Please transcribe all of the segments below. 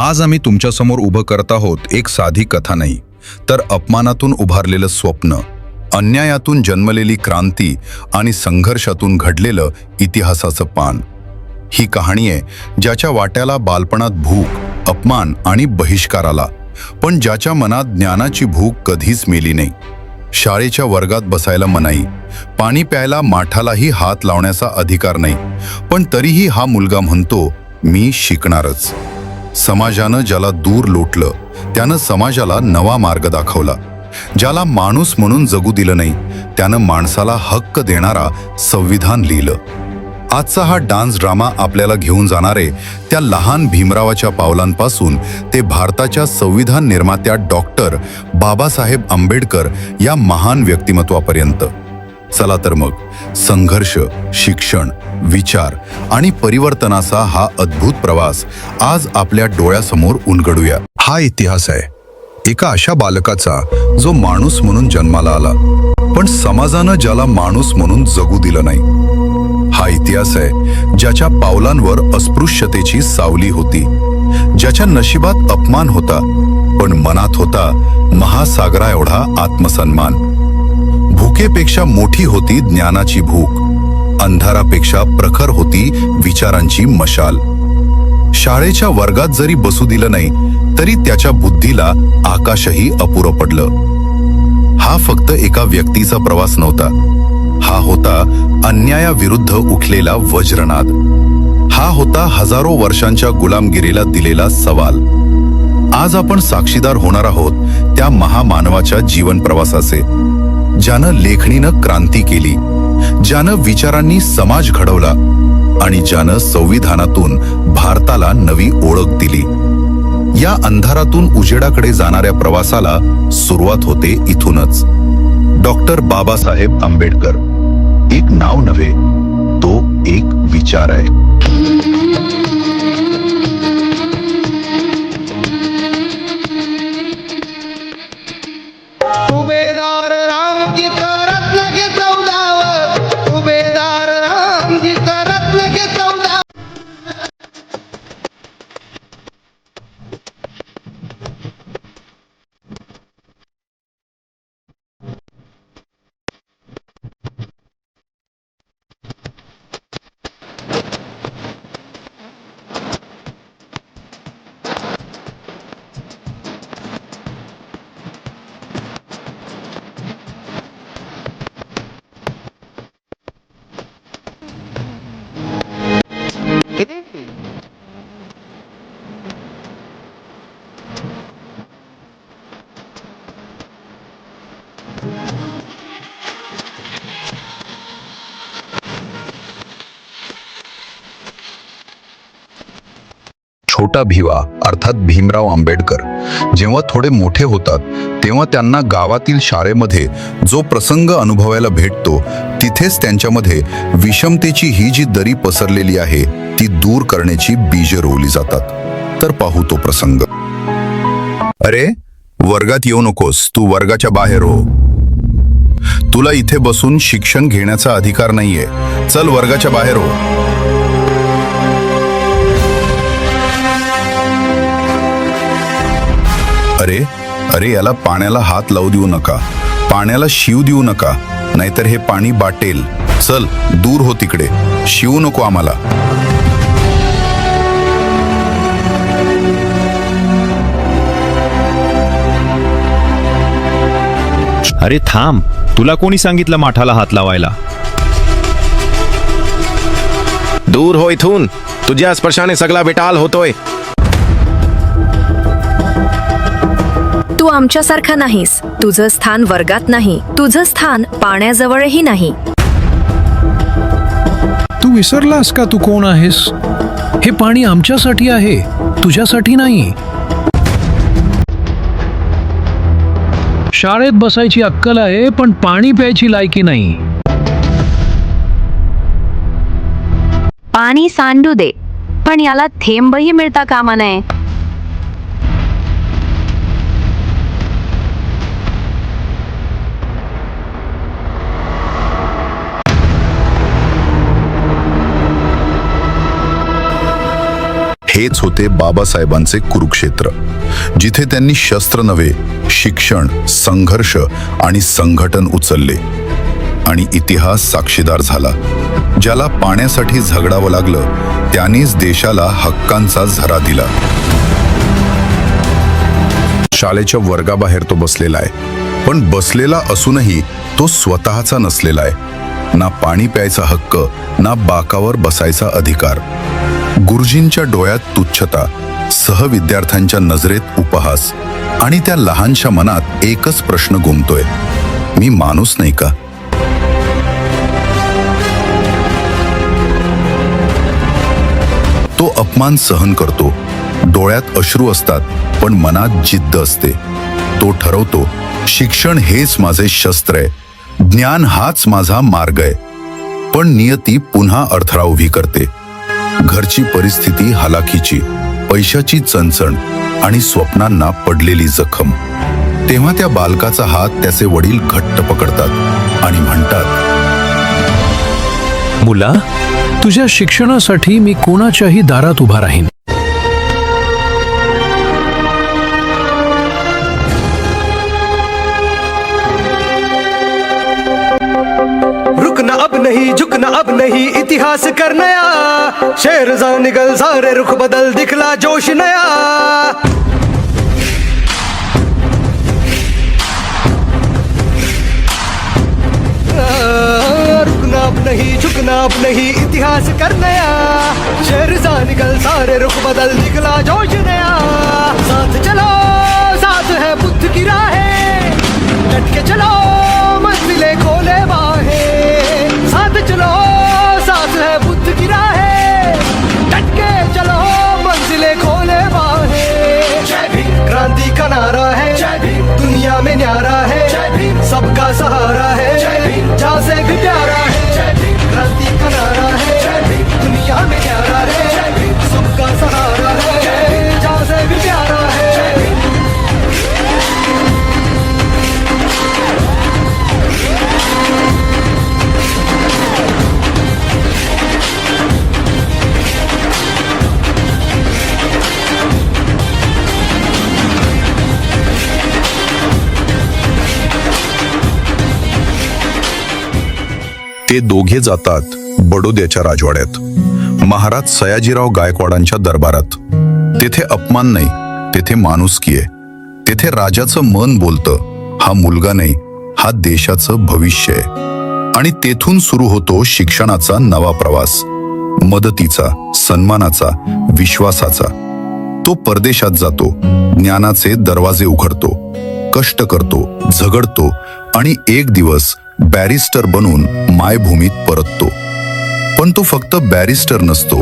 आज आम्ही तुमच्यासमोर उभं करत आहोत एक साधी कथा नाही, तर अपमानातून उभारलेलं स्वप्न, अन्यायातून जन्मलेली क्रांती आणि संघर्षातून घडलेलं इतिहासाचं पान। ही कहाणी आहे ज्याच्या वाट्याला बालपणात भूक, अपमान आणि बहिष्कार आला, पण ज्याच्या मनात ज्ञानाची भूक कधीच मेली नाही। शाळेच्या वर्गात बसायला मनाई, पाणी प्यायला माठालाही हात लावण्याचा अधिकार नाही, पण तरीही हा मुलगा म्हणतो मी शिकणारच। समाजानं ज्याला दूर लोटलं त्यानं समाजाला नवा मार्ग दाखवला। ज्याला माणूस म्हणून जगू दिलं नाही त्यानं माणसाला हक्क देणारा संविधान लिहिलं। आजचा हा डान्स ड्रामा आपल्याला घेऊन जाणारे त्या लहान भीमरावाच्या पावलांपासून ते भारताच्या संविधान निर्मात्या डॉक्टर बाबासाहेब आंबेडकर या महान व्यक्तिमत्वापर्यंत। चला तर मग संघर्ष, शिक्षण, विचार आणि परिवर्तनाचा हा अद्भुत प्रवास आज आपल्या डोळ्यासमोर उलगडूया। हा इतिहास आहे एका अशा बालकाचा जो माणूस म्हणून जन्माला आला, पण समाजानं ज्याला माणूस म्हणून जगू दिलं नाही। हा इतिहास आहे ज्याच्या पावलांवर अस्पृश्यतेची सावली होती, ज्याच्या नशिबात अपमान होता, पण मनात होता महासागरा एवढा आत्मसन्मान। भूकेपेक्षा मोठी होती ज्ञानाची भूक, अंधारापेक्षा प्रखर होती विचारांची मशाल। शाळेच्या वर्गात जरी बसू दिलं नाही तरी त्याच्या बुद्धीला आकाशही अपुरं पडलं। हा फक्त एका व्यक्तीचा प्रवास नव्हता, हा होता अन्यायाविरुद्ध उठलेला वज्रनाद। हा होता हजारो वर्षांच्या गुलामगिरीला दिलेला सवाल। आज आपण साक्षीदार होणार आहोत त्या महामानवाच्या जीवन प्रवासाचे, ज्यानं लेखणीनं क्रांती केली, ज्यानं विचारांनी समाज घडवला आणि ज्यानं संविधानातून भारताला नवी ओळख दिली। या अंधारातून उजेडाकडे जाणाऱ्या प्रवासाला सुरुवात होते इथूनच। डॉक्टर बाबासाहेब आंबेडकर एक नाव नव्हे, तो एक विचार आहे। उभेदार रामजी रत्न घे 14, उभेदार रामजी रत्न घे 14। छोटा भिवा अर्थात भीमराव आंबेडकर जेव्हा थोडे मोठे होतात तेव्हा त्यांना गावातील शाळेमध्ये जो प्रसंग अनुभवायला भेटतो तिथेच त्यांच्यामध्ये विषमतेची ही जी दरी पसरलेली आहे ती दूर करण्याची बीजे रोवली जातात। तर पाहू तो प्रसंग। अरे वर्गात येऊ नकोस, तू वर्गाच्या बाहेर हो। तुला इथे बसून शिक्षण घेण्याचा अधिकार नाहीये, चल वर्गाच्या बाहेर हो। अरे अरे याला पाण्याला हात लावू देऊ नका, पाण्याला शिव देऊ नका, नाहीतर हे पाणी बाटेल। चल दूर हो तिकडे, शिवू नको आम्हाला। अरे थांब, तुला कोणी सांगितलं माठाला हात लावायला? दूर हो इथून, तुझ्या स्पर्शाने सगळा बेटाल होतोय। तू आमच्यासारखा नाहीस, तुझं स्थान वर्गात नाही, तुझं स्थान पाण्याजवळही नाही। तू विसरलास का तू कोण आहेस? हे पाणी आमच्यासाठी आहे, तुझ्यासाठी नाही। शाळेत बसायची अक्कल आहे पण पाणी प्यायची लायकी नाही। पाणी सांडू दे, पण याला थेंबही मिळता कामा नये। हेच होते बाबासाहेबांचे कुरुक्षेत्र, जिथे त्यांनी शस्त्र नव्हे, शिक्षण, संघर्ष आणि संघटन उचलले. आणि इतिहास साक्षीदार झाला. ज्याला पाण्यासाठी झगडावं लागलं त्यानेच देशाला हक्कांचा झरा दिला. शाळेच्या वर्गाबाहेर तो बसलेला आहे, पण बसलेला असूनही तो स्वतःचा नसलेला आहे. ना पाणी प्यायचा हक्क, ना बाकावर बसायचा अधिकार. गुरुजींच्या डोळ्यात तुच्छता, सहविद्यार्थ्यांच्या नजरेत उपहास, आणि त्या लहानशा मनात एकच प्रश्न घुमतोय, मी माणूस नाही का? तो अपमान सहन करतो. डोळ्यात अश्रू असतात, पण मनात जिद्द असते. तो ठरवतो, शिक्षण हेच माझे शस्त्र आहे, ज्ञान हाच माझा मार्ग आहे. पण नियती पुन्हा अडथळा उभी करते. घरची परिस्थिती हलाखीची, पैशाची चणचण आणि स्वप्नांना पडलेली जखम. तेव्हा त्या बालकाचा हात त्याचे वडील घट्ट पकडतात आणि म्हणतात, मुला, तुझ्या शिक्षणासाठी मी कोणाच्याही दारात उभा राहीन. रुकना अब नहीं, झुकना अब नहीं, इतिहास कर नया. शेर जा निकल सारे रुख बदल, दिखला जोश नया. रुकना अब नहीं, झुकना अब नहीं, इतिहास कर नया. शेर जा निकल सारे रुख बदल, दिखला जोश नया. साथ चलो, साथ है बुद्ध की राहें, डट के चलो, मंजिलें खोले बाहें. साथ चलो, साथ है बुद्ध की राहें, डट के चलो, मंजिलें खोले बाहें. जय भीम क्रांति का नारा है, जय भीम दुनिया में न्यारा है, जय भीम सबका सहारा है, जय भीम जहाँ से भी प्यारा है. जय भीम क्रांति का नारा है, जय भीम दुनिया में न्यारा है, जय भीम सबका सहारा है, जय भीम जहाँ से भी प्यारा है. जय भीम. ते दोघे जातात बडोद्याच्या राजवाड्यात, महाराज सयाजीराव गायकवाडांच्या दरबारात. तेथे अपमान नाही, तेथे माणुसकी आहे. तेथे राजाचं मन बोलतं, हा मुलगा नाही, हा देशाचं भविष्य आहे. आणि तेथून सुरू होतो शिक्षणाचा नवा प्रवास, मदतीचा, सन्मानाचा, विश्वासाचा. तो परदेशात जातो, ज्ञानाचे दरवाजे उघडतो, कष्ट करतो, झगडतो आणि एक दिवस बॅरिस्टर बनून मायभूमीत परततो. पण तो फक्त बॅरिस्टर नसतो,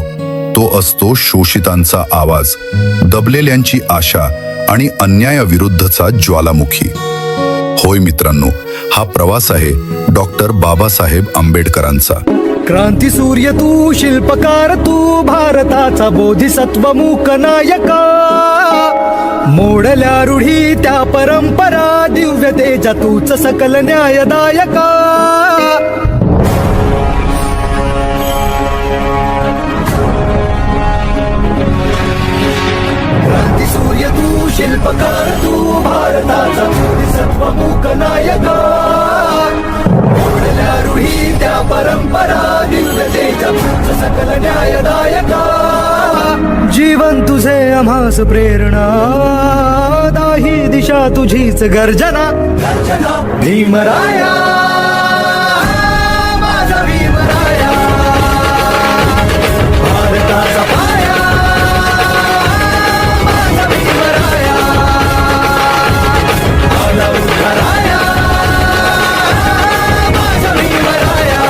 तो असतो शोषितांचा आवाज, दबलेल्यांची आशा आणि अन्यायाविरुद्धचा ज्वालामुखी. होय मित्रांनो, हा प्रवास आहे डॉक्टर बाबासाहेब आंबेडकरांचा. क्रांती सूर्य तू, शिल्पकार तू, भारताचा बोधिसत्व मूक नायका. मोडल्या रूढी त्या परंपरा, दिव्य तेजा तूच सकल न्यायदायका. क्रांती सूर्य तू, शिल्पकार तू, भारताचा बोधिसत्व मूक नायका. मोडल्या रूढी त्या परंपरा, दिव्य तेजा तूच सकल न्यायदायका. जीवन तुझे आम्हास प्रेरणा, दाही दिशा तुझीच गर्जना. भीमराया, माझा भीमराया, भारताचा पाया, माझा भीमराया, आला उद्धाराया, माझा भीमराया.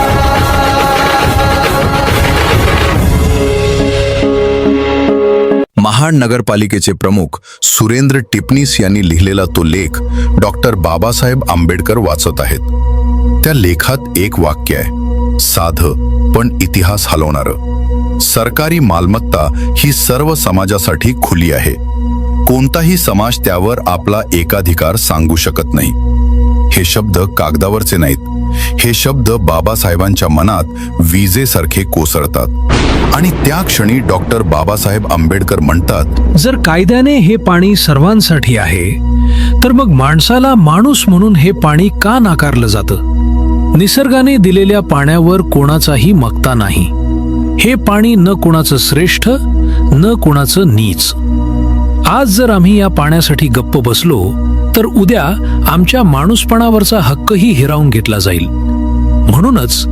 महाड नगरपालिकेचे प्रमुख सुरेंद्र टिपणीस यांनी लिहिलेला तो लेख डॉक्टर बाबासाहेब आंबेडकर वाचत आहेत. त्या लेखात एक वाक्य आहे, साधं पण इतिहास हलवणारं. सरकारी मालमत्ता ही सर्व समाजासाठी खुली आहे. कोणताही समाज त्यावर आपला एकाधिकार सांगू शकत नाही. हे शब्द कागदावरचे नाहीत, हे शब्द बाबासाहेबांच्या मनात विजेसारखे कोसळतात आणि त्या क्षणी डॉक्टर बाबासाहेब आंबेडकर म्हणतात, जर कायद्याने हे पाणी सर्वांसाठी आहे तर मग माणसाला माणूस म्हणून हे पाणी का नाकारलं जातं? निसर्गाने दिलेल्या पाण्यावर कोणाचाही मक्ता नाही. हे पाणी न कोणाचं श्रेष्ठ न कोणाचं नीच. आज जर आम्ही या पाण्यासाठी गप्प बसलो तर उद्या आमच्या माणूसपणावरचा हक्कही हिरावून घेतला जाईल. म्हणूनच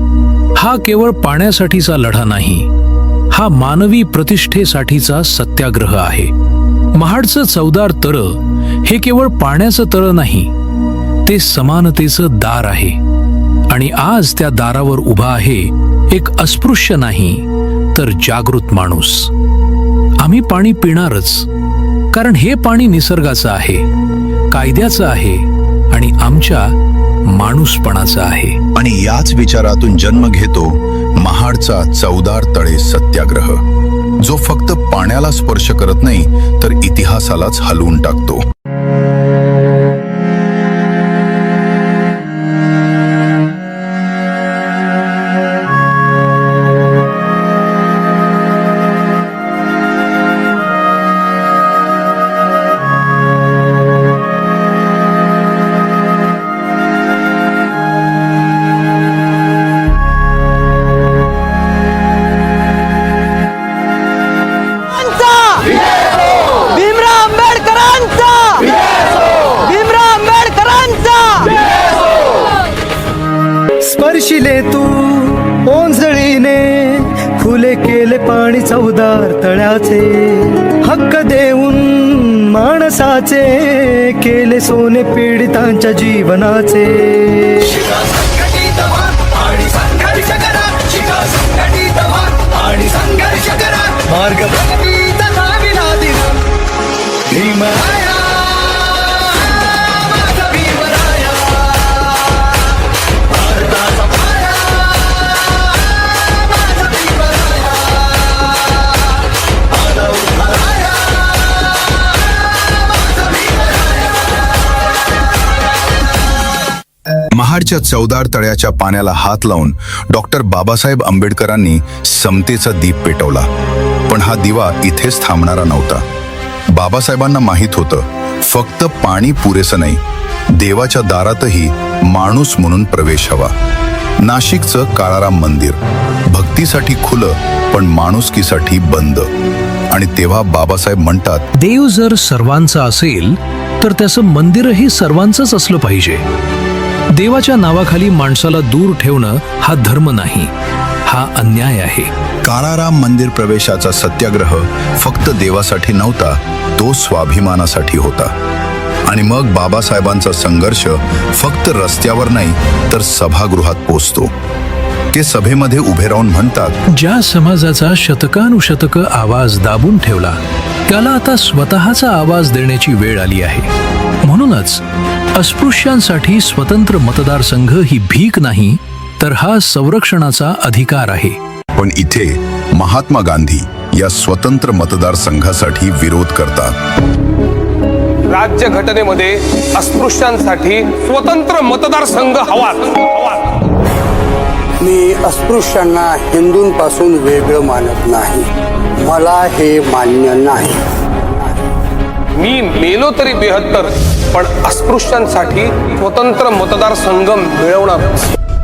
हा केवळ पाण्यासाठीचा लढा नाही, हा मानवी प्रतिष्ठेसाठीचा सत्याग्रह आहे. महाडचं चवदार तळं हे केवळ पाण्याचं तळं नाही, ते समानतेचं दार आहे. आणि आज त्या दारावर उभा आहे एक अस्पृश्य नाही तर जागृत माणूस. आम्ही पाणी पिणारच, कारण हे पाणी निसर्गाचं आहे, कायद्याचं आहे आणि आमच्या माणूसपणाचं आहे. आणि याच विचारातून जन्म घेतो महाडचा चवदार तळे सत्याग्रह, जो फक्त पाण्याला स्पर्श करत नाही तर इतिहासालाच हलवून टाकतो. भीमराव आंबेडकरांचा, भीमराव आंबेडकरांचा. स्पर्शिले तू ओंजळीने, खुले केले पाणी चवदार तळ्याचे. हक्क देऊन माणसाचे, केले सोने पीडितांच्या जीवनाचे. मार्ग प्रगतीचा नाविला दिला भीमराया, माझा भीमराया. भारताचा पाया, माझा भीमराया. माझा उभाराया, माझा भीमराया. महाडच्या चवदार तळ्याच्या पाण्याला हात लावून डॉक्टर बाबासाहेब आंबेडकरांनी समतेचा दीप पेटवला. पण हा दिवा इथेच थांबणारा नव्हता. बाबासाहेबांना माहीत होतं, फक्त पाणी पुरेसं नाही, देवाच्या दारातही माणूस म्हणून प्रवेश हवा. नाशिकचं काळाराम मंदिर भक्तीसाठी खुलं पण माणुसकीसाठी बंद. आणि तेव्हा बाबासाहेब म्हणतात, देव जर सर्वांचा असेल तर त्याचं मंदिरही सर्वांचंच असलं पाहिजे. देवाच्या नावाखाली माणसाला दूर ठेवणं हा धर्म नाही, हा अन्याय आहे. काळाराम मंदिर प्रवेशाचा सत्याग्रह फक्त देवासाठी नव्हता, तो स्वाभिमानासाठी होता. आणि मग बाबासाहेबांचा संघर्ष फक्त रस्त्यावर नाही तर सभागृहात पोचतो. ते सभेमध्ये उभे राहून म्हणतात, ज्या समाजाचा शतकानुशतक आवाज दाबून ठेवला त्याला आता स्वतःचा आवाज देण्याची वेळ आली आहे. म्हणूनच अस्पृश्यांसाठी स्वतंत्र मतदारसंघ ही भीक नाही तर हा संरक्षणाचा अधिकार आहे. पण इथे महात्मा गांधी या स्वतंत्र मतदारसंघासाठी विरोध करतात. राज्य घटनेमध्ये अस्पृश्यांसाठी स्वतंत्र मतदारसंघ हवा. मी अस्पृश्यांना हिंदूंपासून वेगळं मानत नाही, मला हे मान्य नाही. मी मेलो तरी 72, पण अस्पृश्यांसाठी स्वतंत्र मतदारसंघ मिळवणार.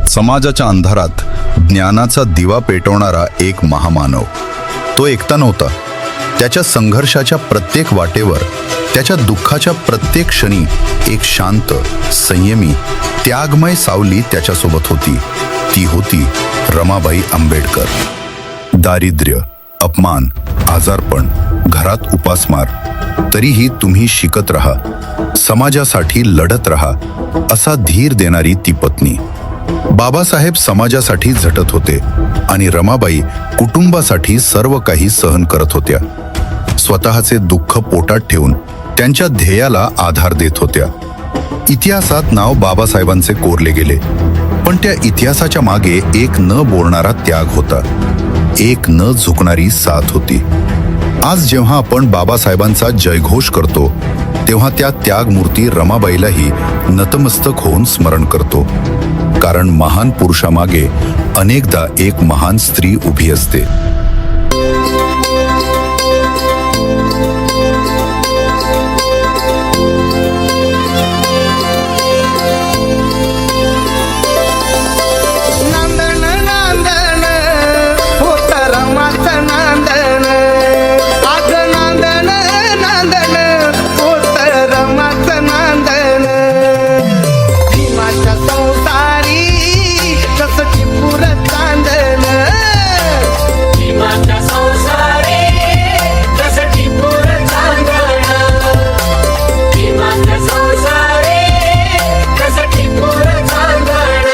समाजाच्या अंधारात ज्ञानाचा दिवा पेटवणारा एक महामानव. तो एकटा नव्हता. त्याच्या संघर्षाच्या प्रत्येक वाटेवर, त्याच्या दुःखाच्या प्रत्येक क्षणी एक शांत, संयमी, त्यागमय सावली त्याच्यासोबत होती. ती होती रमाबाई आंबेडकर. दारिद्र्य, अपमान, आजारपण, घरात उपासमार, तरीही तुम्ही शिकत राहा, समाजासाठी लढत राहा, असा धीर देणारी ती पत्नी. बाबासाहेब समाजासाठी झटत होते आणि रमाबाई कुटुंबासाठी सर्व काही सहन करत होत्या. स्वतःचे दुःख पोटात ठेवून त्यांच्या ध्येयाला आधार देत होत्या. इतिहासात नाव बाबासाहेबांचे कोरले गेले, पण त्या इतिहासाच्या मागे एक न बोलणारा त्याग होता, एक न झुकणारी साथ होती. आज जेव्हा आपण बाबासाहेबांचा जयघोष करतो तेव्हा त्या त्यागमूर्ती रमाबाईलाही नतमस्तक होऊन स्मरण करतो. कारण महान पुरुषामागे अनेकदा एक महान स्त्री उभी असते. नांदण नांदण होत रमाचं नांदण, आज नांदण नांदण होत रमाचं नांदण. भीमाच्या संसारी कसं टिपूर चांदण, भीमाच्या संसारी कसं टिपूर चांदण, भीमाच्या संसारी कसं टिपूर चांदण.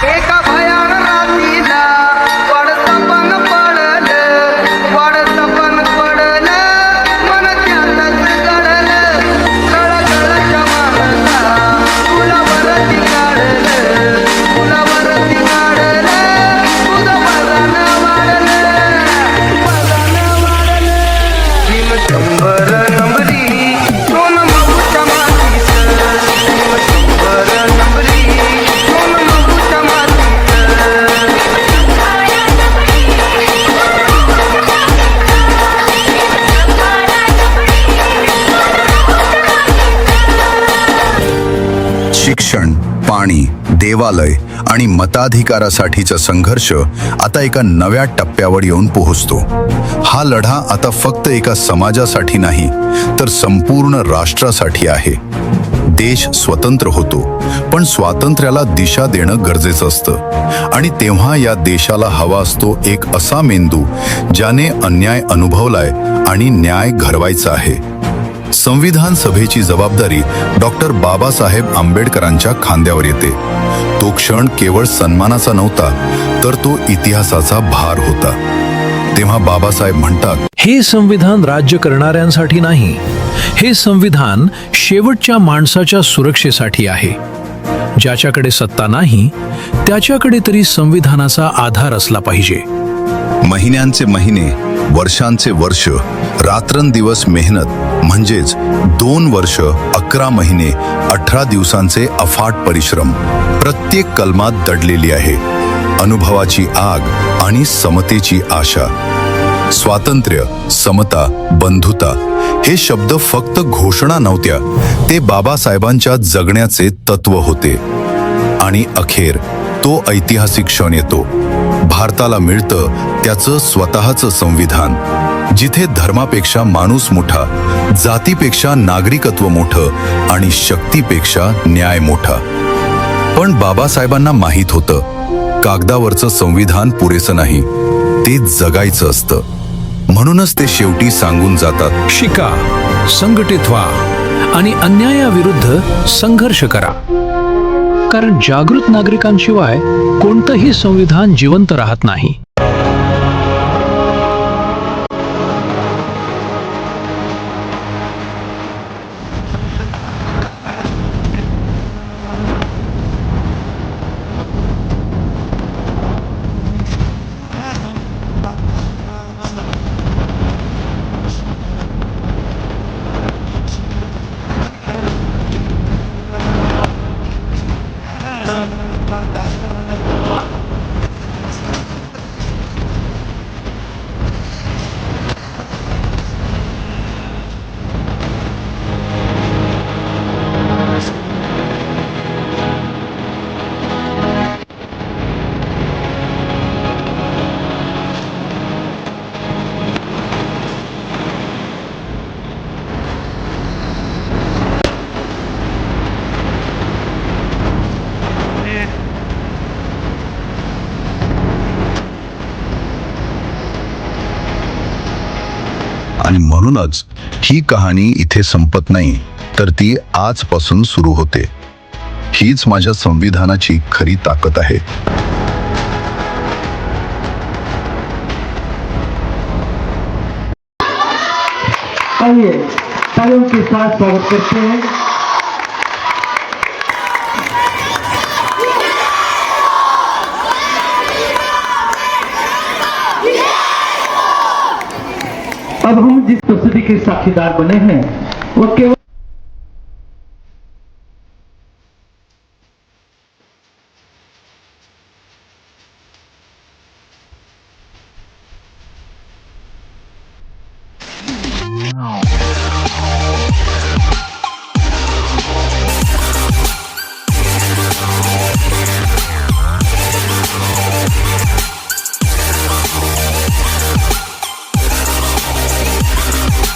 एका भयान रात्रीला वाढतं पण पडलं, वाढतं पण पडलं, मन त्यातच गडलं. गळगळच्या मानसा फुलावरती काढलं, फुलावरती काढलं, तुझं वजन वाढलं, वजन वाढलं. भीम शंभर नंबरी सोन मगूच्या मातीचं, भीम शंभर नंबरी सोन मगूच्या मातीचं. शिक्षण, पाणी, देवालय आणि मताधिकारासाठीचा संघर्ष आता एका नव्या टप्प्यावर येऊन पोहोचतो. हा लढा आता फक्त एका समाजासाठी नाही, तर संपूर्ण राष्ट्रासाठी आहे. देश स्वतंत्र होतो, पण स्वातंत्र्याला दिशा देणं गरजेचं असतं. आणि तेव्हा या देशाला हवा असतो एक असा मेंदू ज्याने अन्याय अनुभवलाय आणि न्याय घडवायचा आहे. संविधान सभेची जबाबदारी डॉक्टर बाबासाहेब आंबेडकरांच्या खांद्यावर येते. तो क्षण केवळ सन्मानाचा नव्हता, तर तो इतिहासाचा भार होता. तेव्हा बाबासाहेब म्हणतात, हे संविधान राज्य करणाऱ्यांसाठी नाही, हे संविधान शेवटच्या माणसाच्या सुरक्षेसाठी आहे. ज्याच्याकडे सत्ता नाही त्याच्याकडे तरी संविधानाचा आधार असला पाहिजे. महिन्यांचे महिने, वर्षांचे वर्ष, रात्रंदिवस मेहनत म्हणजेच 2 वर्ष 11 महिने 18 दिवसांचे अफाट परिश्रम प्रत्येक कलमात दडलेली आहे. अनुभवाची आग आणि समतेची आशा. स्वातंत्र्य, समता, बंधुता हे शब्द फक्त घोषणा नव्हत्या, ते बाबासाहेबांच्या जगण्याचे तत्व होते. आणि अखेर तो ऐतिहासिक क्षण येतो. भारताला मिळतं त्याचं स्वतःचं संविधान, जिथे धर्मापेक्षा माणूस मोठा, जातीपेक्षा नागरिकत्व मोठं आणि शक्तीपेक्षा न्याय मोठा. पण बाबासाहेबांना माहीत होतं, कागदावरचं संविधान पुरेसं नाही, ते जगायचं असतं. म्हणूनच ते शेवटी सांगून जातात, शिका, संघटित व्हा आणि अन्यायाविरुद्ध संघर्ष करा. कारण जागृत नागरिकांशिवाय कोणतंही संविधान जिवंत राहत नाही. आणि म्हणूनच ही कहाणी इथे संपत नाही, तर ती आजपासून सुरू होते. हीच माझ्या संविधानाची खरी ताकद आहे. आइए तालियों के साथ स्वागत करते हैं अब हम जिस प्रस्तुति के साक्षीदार बने हैं वो केवल हैं